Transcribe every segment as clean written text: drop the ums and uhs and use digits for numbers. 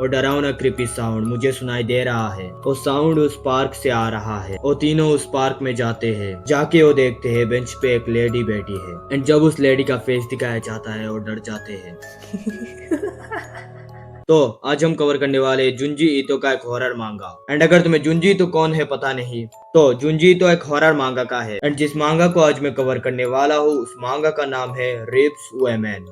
और डरावना creepy sound मुझे सुनाई दे रहा है। वो साउंड उस पार्क से आ रहा है। वो तीनों उस पार्क में जाते हैं। जाके वो देखते हैं बेंच पे एक लेडी बैठी है एंड जब उस लेडी का फेस दिखाया जाता है वो डर जाते हैं। तो आज हम कवर करने वाले जुंजी ईतो का एक हॉरर मांगा। एंड अगर तुम्हें जुंजी ईतो कौन है पता नहीं तो जुंजी ईतो एक हॉरर मांगा का है। एंड जिस मांगा को आज मैं कवर करने वाला हूँ उस मांगा का नाम है रिप्स वुमेन।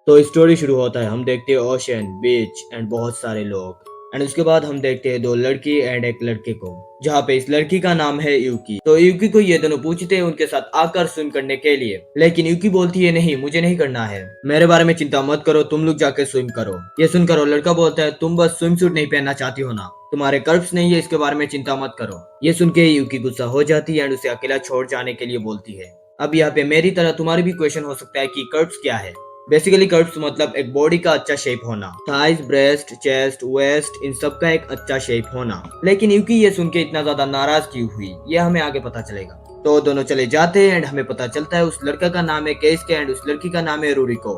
तो स्टोरी शुरू होता है। हम देखते हैं ओशन बीच एंड बहुत सारे लोग। एंड उसके बाद हम देखते हैं दो लड़की एंड एक लड़के को, जहाँ पे इस लड़की का नाम है यूकी। तो यूकी को ये दोनों पूछते हैं उनके साथ आकर स्विम करने के लिए, लेकिन यूकी बोलती है नहीं मुझे नहीं करना है, मेरे बारे में चिंता मत करो, तुम लोग जाके स्विम करो। ये सुनकर वो लड़का बोलता है तुम बस स्विम सूट नहीं पहनना चाहती हो ना, तुम्हारे कर्व्स नहीं है इसके बारे में चिंता मत करो। ये सुन के यूकी गुस्सा हो जाती है एंड उसे अकेला छोड़ जाने के लिए बोलती है। अब यहाँ पे मेरी तरह तुम्हारी भी क्वेश्चन हो सकता है कि कर्व्स क्या है। बेसिकली कर्व्स मतलब एक बॉडी का अच्छा शेप होना, थाइज, ब्रेस्ट, चेस्ट, वेस्ट, इन सब का एक अच्छा शेप होना। लेकिन यूकी ये सुन के इतना ज्यादा नाराज क्यों हुई ये हमें आगे पता चलेगा। तो दोनों चले जाते हैं एंड हमें पता चलता है उस लड़का का नाम है केइसुके एंड उस लड़की का नाम है रूरिको।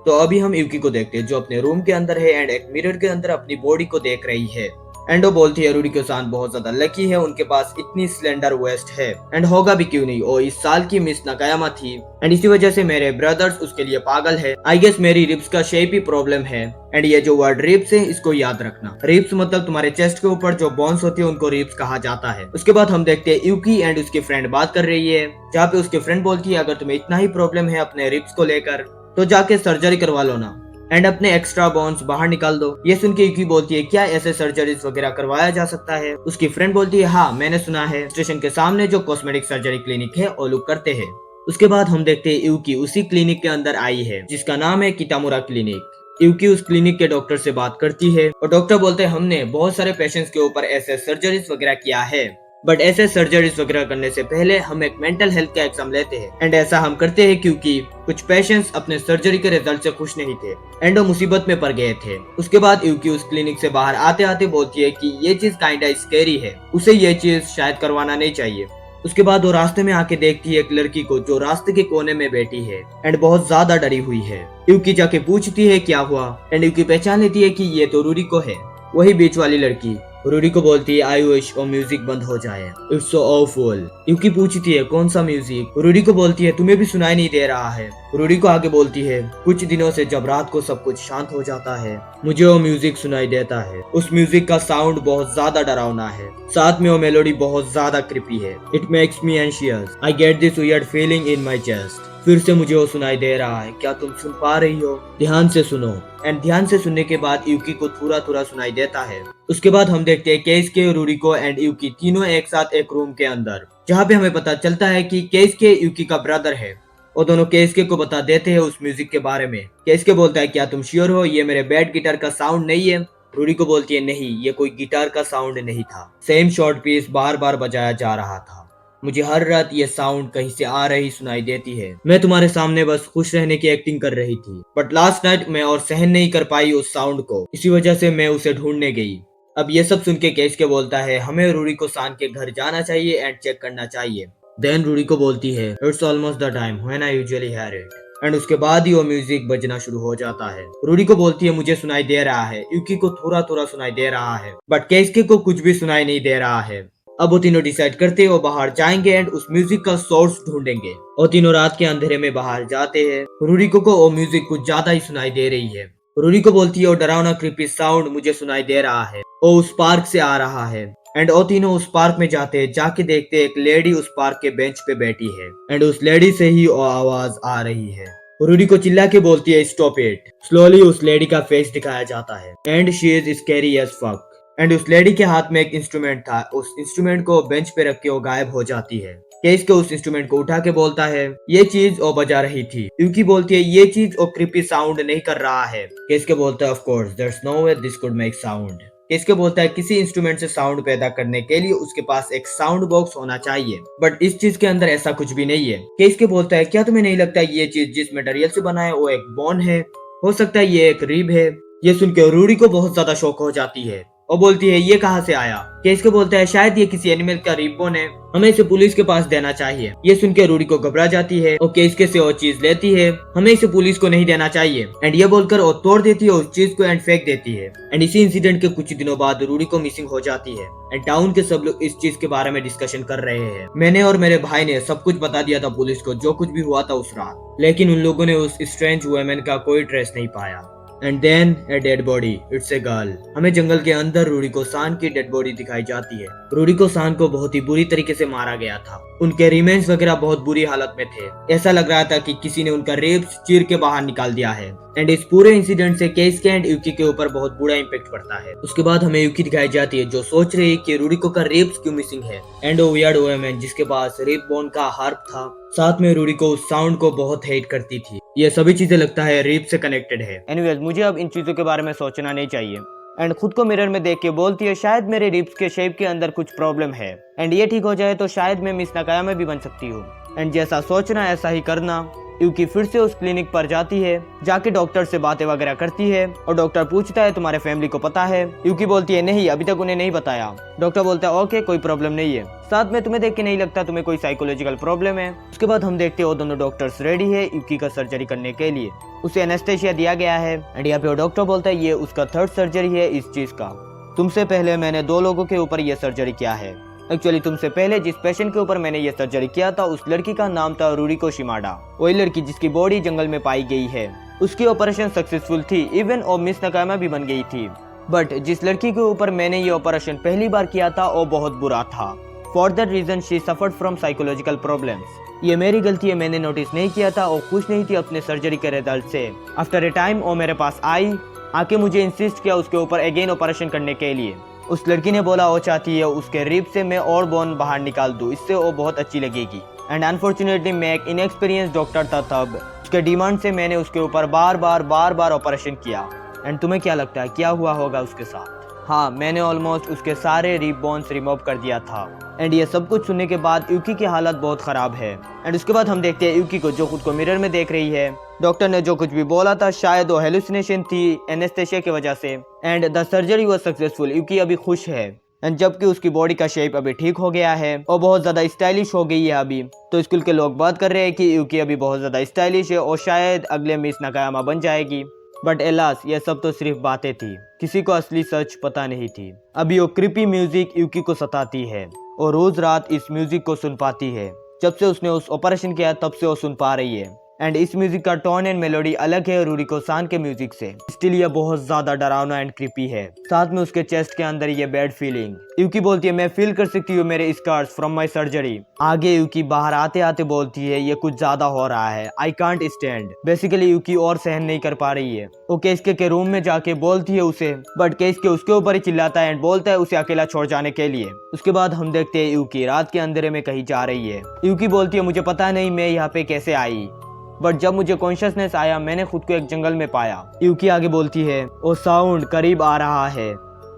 तो अभी हम यूकी को देखते हैं जो अपने रूम के अंदर है एंड एक मिरर के अंदर अपनी बॉडी को देख रही है। एंड वो बोलती है रूरिको-सान बहुत ज्यादा लकी है, उनके पास इतनी स्लेंडर वेस्ट है एंड होगा भी क्यों नहीं, वो इस साल की मिस नाकायामा थी एंड इसी वजह से मेरे ब्रदर्स उसके लिए पागल है। आई गेस मेरी रिब्स का शेप ही प्रॉब्लम है। एंड ये जो वर्ड रिब्स है इसको याद रखना, रिब्स मतलब तुम्हारे चेस्ट के ऊपर जो बोन्स होती है उनको रिब्स कहा जाता है। उसके बाद हम देखते हैं यूकी एंड उसकी फ्रेंड बात कर रही है, जहाँ पे उसकी फ्रेंड बोलती है अगर तुम्हें इतना ही प्रॉब्लम है अपने रिब्स को लेकर तो जाके सर्जरी करवा लो ना एंड अपने एक्स्ट्रा बोन्स बाहर निकाल दो। ये सुन के यूकी बोलती है क्या ऐसे सर्जरीज वगैरह करवाया जा सकता है। उसकी फ्रेंड बोलती है हाँ मैंने सुना है, स्टेशन के सामने जो कॉस्मेटिक सर्जरी क्लिनिक है वो लोग करते हैं। उसके बाद हम देखते हैं यूकी उसी क्लिनिक के अंदर आई है जिसका नाम है कितामुरा क्लिनिक। यूकी उस क्लिनिक के डॉक्टर से बात करती है और डॉक्टर बोलते हैं हमने बहुत सारे पेशेंट्स के ऊपर ऐसे सर्जरीज वगैरह किया है, बट ऐसे सर्जरीज वगैरह करने से पहले हम एक मेंटल हेल्थ का एग्जाम लेते हैं। एंड ऐसा हम करते हैं क्योंकि कुछ पेशेंट्स अपने सर्जरी के रिजल्ट से खुश नहीं थे एंड वो मुसीबत में पड़ गए थे। उसके बाद यूकी उस क्लिनिक से बाहर आते आते बोलती है कि ये चीज काइंडा स्कैरी है, उसे ये चीज शायद करवाना नहीं चाहिए। उसके बाद वो रास्ते में आके देखती है एक लड़की को जो रास्ते के कोने में बैठी है एंड बहुत ज्यादा डरी हुई है। यूकी जाके पूछती है क्या हुआ एंड यूकी पहचान लेती है कि ये तो रूरिको है, वही बीच वाली लड़की। रूरिको बोलती है आई विश वो म्यूजिक बंद हो जाए, इट्स सो ऑफुल। यूकी पूछती है कौन सा म्यूजिक। रूरिको बोलती है तुम्हें भी सुनाई नहीं दे रहा है। रूरिको आगे बोलती है कुछ दिनों से जब रात को सब कुछ शांत हो जाता है मुझे वो म्यूजिक सुनाई देता है। उस म्यूजिक का साउंड बहुत ज्यादा डरावना है, साथ में वो मेलोडी बहुत ज्यादा क्रिपी है। It makes me anxious, I get this weird feeling in my chest. फिर से मुझे वो सुनाई दे रहा है, क्या तुम सुन पा रही हो? ध्यान से सुनो। एंड ध्यान से सुनने के बाद यूकी को थोड़ा थोड़ा सुनाई देता है। उसके बाद हम देखते हैं केइसुके, रूरिको एंड यूकी तीनों एक साथ एक रूम के अंदर, जहाँ पे हमें पता चलता है कि केइसुके यूकी का ब्रदर है। वो दोनों केइसुके को बता देते हैं उस म्यूजिक के बारे में। केइसुके बोलता है क्या तुम श्योर हो ये मेरे बैड गिटार का साउंड नहीं है? रूरिको बोलती है नहीं ये कोई गिटार का साउंड नहीं था, सेम शॉर्ट पीस बार बार बजाया जा रहा था, मुझे हर रात ये साउंड कहीं से आ रही सुनाई देती है, मैं तुम्हारे सामने बस खुश रहने की एक्टिंग कर रही थी, बट लास्ट नाइट मैं और सहन नहीं कर पाई उस साउंड को, इसी वजह से मैं उसे ढूंढने गई। अब ये सब सुन के केइसुके बोलता है हमें रूरिको-सान के घर जाना चाहिए एंड चेक करना चाहिए। देन रूरिको बोलती है it's almost the time when I usually here it. And उसके बाद ही वो म्यूजिक बजना शुरू हो जाता है। रूरिको बोलती है मुझे सुनाई दे रहा है, यूकी को थोड़ा थोड़ा सुनाई दे रहा है, बट केइसुके को कुछ भी सुनाई नहीं दे रहा है। अब वो तीनों डिसाइड करते हैं वो बाहर जाएंगे एंड उस म्यूजिक का सोर्स ढूंढेंगे। वो तीनों रात के अंधेरे में बाहर जाते हैं। रूरिको को वो म्यूजिक कुछ ज्यादा ही सुनाई दे रही है। रूरिको बोलती है वो डरावना क्रीपी साउंड मुझे सुनाई दे रहा है, वो उस पार्क से आ रहा है। एंड वो तीनों उस पार्क में जाते हैं, जाके देखते हैं एक लेडी उस पार्क के बेंच पे बैठी है एंड उस लेडी से ही वो आवाज आ रही है। रूरिको चिल्ला के बोलती है स्टॉप इट। स्लोली उस लेडी का फेस दिखाया जाता है and she is scary as fuck. And उस लेडी के हाथ में एक इंस्ट्रूमेंट था, उस इंस्ट्रूमेंट को बेंच पे रख के वो गायब हो जाती है। केइसुके उस इंस्ट्रूमेंट को उठा के बोलता है ये चीज वो बजा रही थी। यूकी बोलती है ये चीज वो क्रीपी साउंड नहीं कर रहा है। केइसुके बोलता है of course there's no way this could make sound. Keisuke बोलता है किसी इंस्ट्रूमेंट से साउंड पैदा करने के लिए उसके पास एक साउंड बॉक्स होना चाहिए, बट इस चीज के अंदर ऐसा कुछ भी नहीं है। केइसुके बोलता है क्या तुम्हें नहीं लगता ये चीज जिस मटेरियल से बना है वो एक बोन है, हो सकता है ये एक रिब है। ये सुन के रूरिको बहुत ज्यादा शॉक हो जाती है। और बोलती है ये कहाँ से आया। केस्के बोलता है शायद ये किसी एनिमल का रिबॉन है, हमें इसे पुलिस के पास देना चाहिए। ये सुन के रूडी को घबरा जाती है और केस्के से और चीज लेती है, हमें इसे पुलिस को नहीं देना चाहिए। एंड ये बोलकर और तोड़ देती है उस चीज को एंड फेंक देती है। एंड इसी इंसिडेंट के कुछ दिनों बाद रूडी को मिसिंग हो जाती है। एंड टाउन के सब लोग इस चीज के बारे में डिस्कशन कर रहे हैं। मैंने और मेरे भाई ने सब कुछ बता दिया था पुलिस को, जो कुछ भी हुआ था उस रात, लेकिन उन लोगों ने उस स्ट्रेंज वुमेन का कोई ट्रेस नहीं पाया। And then a dead body, it's a girl. हमें जंगल के अंदर रूडी को सान की डेड बॉडी दिखाई जाती है। रूडी को सान को बहुत ही बुरी तरीके से मारा गया था, उनके रिमेन्स वगैरह बहुत बुरी हालत में थे। ऐसा लग रहा था कि किसी ने उनका रिब्स चीर के बाहर निकाल दिया है। एंड इस पूरे इंसिडेंट से केस्के एंड यूकी के ऊपर बहुत बुरा इम्पैक्ट पड़ता है। उसके बाद हमें यूकी दिखाई जाती है जो सोच रही है कि रूडिको का रिब्स क्यों मिसिंग है। एंड वो वियर्ड वुमन जिसके पास रिब बोन का हार्प था, साथ में रूडिको उस साउंड को बहुत हेट करती थी। ये सभी चीजें लगता है रिब से कनेक्टेड है। एनीवेज, मुझे अब इन चीजों के बारे में सोचना नहीं चाहिए। एंड खुद को मिरर में देख के बोलती है शायद मेरे रिब्स के शेप के अंदर कुछ प्रॉब्लम है, एंड ये ठीक हो जाए तो शायद मैं मिस नकाया भी बन सकती हूँ। एंड जैसा सोचना ऐसा ही करना। यूकी फिर से उस क्लिनिक पर जाती है, जाके डॉक्टर से बातें वगैरह करती है और डॉक्टर पूछता है तुम्हारे फैमिली को पता है। यूकी बोलती है नहीं, अभी तक उन्हें नहीं बताया। डॉक्टर बोलता है ओके, कोई प्रॉब्लम नहीं है, साथ में तुम्हें देख के नहीं लगता तुम्हें कोई साइकोलॉजिकल प्रॉब्लम है। उसके बाद हम देखते हैं वो दोनों डॉक्टर्स रेडी है यूकी का सर्जरी करने के लिए। उसे एनेस्थेशिया दिया गया है। एंड यहाँ पे डॉक्टर बोलता है ये उसका थर्ड सर्जरी है इस चीज का। तुमसे पहले मैंने 2 लोगों के ऊपर ये सर्जरी किया है। एक्चुअली तुमसे पहले जिस पेशेंट के ऊपर मैंने ये सर्जरी किया था उस लड़की का नाम था रूडिको शिमाडा। वही लड़की जिसकी बॉडी जंगल में पाई गई है। उसकी ऑपरेशन सक्सेसफुल थी, इवन और मिस नकामा भी बन गई थी। बट जिस लड़की के ऊपर मैंने ये ऑपरेशन पहली बार किया था वो बहुत बुरा था। For that reason she suffered from psychological problems. ये मेरी गलती है, मैंने नोटिस नहीं किया था और खुश नहीं थी अपने सर्जरी के रिजल्ट से। आफ्टर ए टाइम वो मेरे पास आई, आके मुझे इंसिस्ट किया उसके ऊपर अगेन ऑपरेशन करने के लिए। उस लड़की ने बोला वो चाहती है उसके रिब से मैं और बोन बाहर निकाल दूं, इससे वो बहुत अच्छी लगेगी। एंड अनफॉर्चुनेटली मैं एक इनएक्सपीरियंस डॉक्टर था तब, उसके डिमांड से मैंने उसके ऊपर बार बार ऑपरेशन किया। एंड तुम्हें क्या लगता है क्या हुआ होगा उसके साथ? हाँ, मैंने ऑलमोस्ट उसके सारे रिब बोन्स रिमूव कर दिया था। एंड ये सब कुछ सुनने के बाद यूकी की हालत बहुत खराब है। एंड उसके बाद हम देखते हैं यूकी को जो खुद को मिरर में देख रही है। डॉक्टर ने जो कुछ भी बोला था शायद वो हेलुसिनेशन थी एनेस्थेशिया की वजह से। And the surgery was successful. Yuki अभी खुश है। एंड जबकि उसकी बॉडी का शेप अभी ठीक हो गया है और बहुत ज्यादा स्टाइलिश हो गई है अभी, तो स्कूल के लोग बात कर रहे हैं कि यूकी अभी बहुत ज्यादा स्टाइलिश है और शायद अगले मिस नकायामा बन जाएगी। बट एलास, ये सब तो सिर्फ बातें थी, किसी को असली सच पता नहीं थी। अभी वो क्रीपी म्यूजिक यूकी को सताती है और रोज रात इस म्यूजिक को सुन पाती है। जब से उसने उस ऑपरेशन किया तब से वो सुन पा रही है। एंड इस म्यूजिक का टोन एंड मेलोडी अलग है रूडिको सान के म्यूजिक से। स्टिल ये बहुत ज्यादा डरावना एंड क्रीपी है। साथ में उसके चेस्ट के अंदर ये बैड फीलिंग। यूकी बोलती है मैं फील कर सकती हूँ मेरे स्कार्स फ्रॉम माई सर्जरी। आगे यूकी बाहर आते आते बोलती है ये कुछ ज्यादा हो रहा है, आई कांट स्टैंड। बेसिकली यूकी और सहन नहीं कर पा रही है। वो केस्के के रूम में जाके बोलती है उसे, बट केस्के उसके ऊपर ही चिल्लाता है एंड बोलता है उसे अकेला छोड़ जाने के लिए। उसके बाद हम देखते हैं यूकी रात के अंधेरे में कहीं जा रही है। यूकी बोलती है मुझे पता नहीं मैं यहाँ पे कैसे आई, बट जब मुझे कॉन्शियसनेस आया मैंने खुद को एक जंगल में पाया। यूकी आगे बोलती है वो साउंड करीब आ रहा है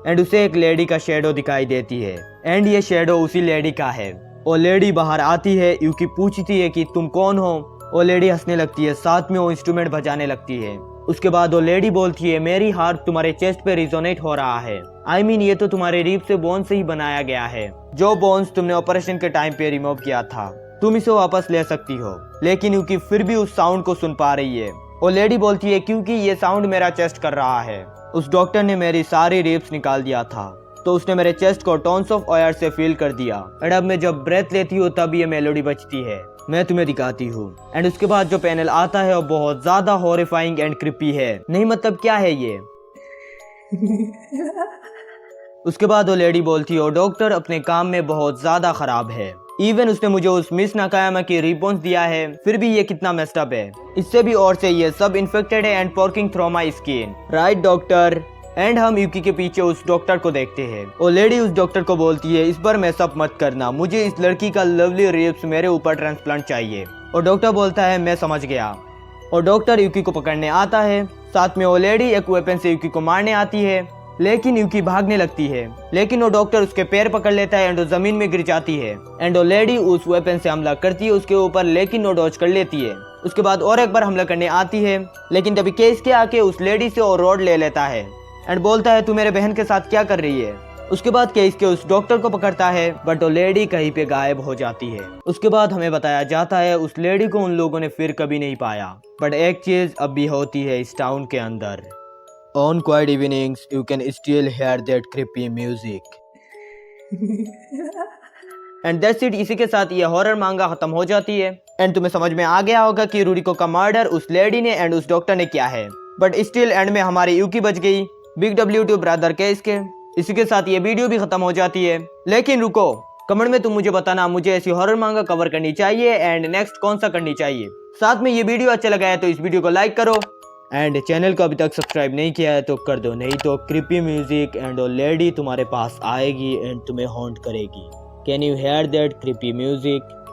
एंड उसे एक लेडी का शेडो दिखाई देती है। एंड ये शेडो उसी लेडी का है। वो लेडी बाहर आती है। यूकी पूछती है कि तुम कौन हो? वो लेडी हंसने लगती है, साथ में वो इंस्ट्रूमेंट बजाने लगती है। उसके बाद वो लेडी बोलती है मेरी हार्प तुम्हारे चेस्ट पे रिजोनेट हो रहा है। आई मीन ये तो तुम्हारे रीप से बोन से ही बनाया गया है, जो बोन्स तुमने ऑपरेशन के टाइम पे रिमूव किया था। तुम इसे वापस ले सकती हो। लेकिन यूकी फिर भी उस साउंड को सुन पा रही है। वो लेडी बोलती है क्योंकि ये साउंड मेरा चेस्ट कर रहा है। उस डॉक्टर ने मेरी सारी रिब्स निकाल दिया था, तो उसने मेरे चेस्ट को टोन्स ऑफ एयर से फील कर दिया। एंड अब मैं जब ब्रेथ लेती हूँ तब ये मेलोडी बजती है। मैं तुम्हें दिखाती हूँ। एंड उसके बाद जो पैनल आता है वो बहुत ज्यादा हॉरिफाइंग एंड क्रिपी है। नहीं मतलब क्या है ये? उसके बाद वो लेडी बोलती है डॉक्टर अपने काम में बहुत ज्यादा खराब है। इवन उसने मुझे उस मिस नकायामा की रिबॉन्स दिया है, फिर भी ये कितना मेस्ड अप है। इससे भी और से ये सब इन्फेक्टेड है and poking through my skin. Right doctor? And हम यूकी के पीछे उस डॉक्टर को देखते हैं। वो लेडी उस डॉक्टर को बोलती है इस बार मैं सब मत करना, मुझे इस लड़की का लवली रिब्स मेरे ऊपर ट्रांसप्लांट चाहिए। और डॉक्टर बोलता है मैं समझ गया। और डॉक्टर यूकी को पकड़ने आता है। साथ में वो लेडी एक वेपन से यूकी को मारने आती है, लेकिन यूकी भागने लगती है। लेकिन वो डॉक्टर उसके पैर पकड़ लेता है एंड वो जमीन में गिर जाती है। एंड वो लेडी उस वेपन से हमला करती है उसके ऊपर, लेकिन वो डॉज कर लेती है। उसके बाद और एक बार हमला करने आती है, लेकिन तभी केस के आके उस लेडी से वो रॉड ले लेता है। एंड बोलता है तू मेरे बहन के साथ क्या कर रही है। उसके बाद केस के उस डॉक्टर को पकड़ता है बट वो लेडी कहीं पे गायब हो जाती है। उसके बाद हमें बताया जाता है उस लेडी को उन लोगों ने फिर कभी नहीं पाया। बट एक चीज अब भी होती है इस टाउन के अंदर। On quite evenings you can still here that creepy music. And that's it. इसी के साथ ये हॉरर मांगा खत्म हो जाती है। एंड तुम्हें समझ में आ गया होगा कि रूरिको का मर्डर उस लेडी ने एंड उस डॉक्टर ने किया है। बट स्टिल एंड में हमारी यूकी बच गई बिग W2 ब्रदर केस के। इसी के साथ ये वीडियो भी खत्म हो जाती है। लेकिन रुको, कमेंट में तुम मुझे बताना मुझे ऐसी हॉरर मांगा कवर करनी चाहिए एंड नेक्स्ट कौन सा करनी चाहिए। साथ में ये वीडियो अच्छा लगा है तो इस वीडियो को लाइक करो एंड चैनल को अभी तक सब्सक्राइब नहीं किया है तो कर दो, नहीं तो क्रिपी म्यूजिक एंड वो लेडी तुम्हारे पास आएगी एंड तुम्हें हॉन्ट करेगी। Can you hear that creepy music?